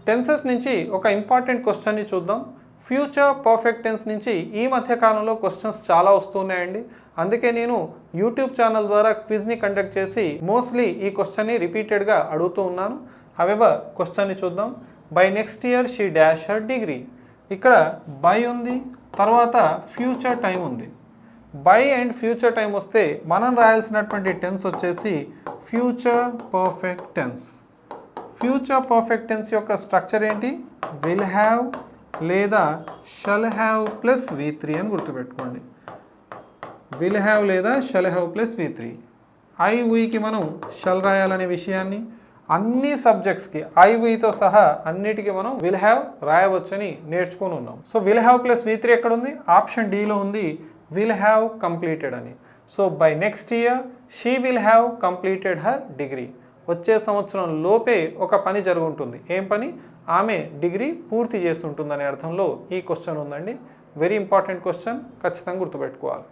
Tenses నుంచి ఒక important క్వశ్చన్ని చూద్దాం. ఫ్యూచర్ పర్ఫెక్ట్ టెన్స్ నుంచి ఈ మధ్య కాలంలో క్వశ్చన్స్ చాలా వస్తున్నాయండి. అందుకే నేను యూట్యూబ్ ఛానల్ ద్వారా క్విజ్ని కండక్ట్ చేసి మోస్ట్లీ ఈ క్వశ్చన్ని రిపీటెడ్గా అడుగుతూ ఉన్నాను. హవెవర్ క్వశ్చన్ని చూద్దాం. By next year she dash her degree. ఇక్కడ బై ఉంది, తర్వాత ఫ్యూచర్ టైం ఉంది. బై అండ్ ఫ్యూచర్ టైం వస్తే మనం రాయాల్సినటువంటి టెన్స్ వచ్చేసి future perfect tense. Future perfect tense యొక్క స్ట్రక్చర్ ఏంటి? విల్ హ్యావ్ లేదా షల్ హ్యావ్ ప్లస్ V3 అని గుర్తుపెట్టుకోండి. విల్ హ్యావ్ లేదా షల్ హ్యావ్ ప్లస్ V3. ఐవికి మనం షల్ రాయాలనే విషయాన్ని అన్ని సబ్జెక్ట్స్కి ఐవితో సహా అన్నిటికీ మనం విల్ హ్యావ్ రాయవచ్చని నేర్చుకొని ఉన్నాం. So will have plus V3 ఎక్కడ ఉంది? ఆప్షన్ డీలో ఉంది, విల్ హ్యావ్ కంప్లీటెడ్ అని. So by next year she will have completed her degree. వచ్చే సంవత్సరం లోపే ఒక పని జరుగుతుంది. ఏం పని? ఆమె డిగ్రీ పూర్తి చేసి ఉంటుందనే అర్థంలో ఈ క్వశ్చన్ ఉందండి. వెరీ ఇంపార్టెంట్ క్వశ్చన్, ఖచ్చితంగా గుర్తుపెట్టుకోవాలి.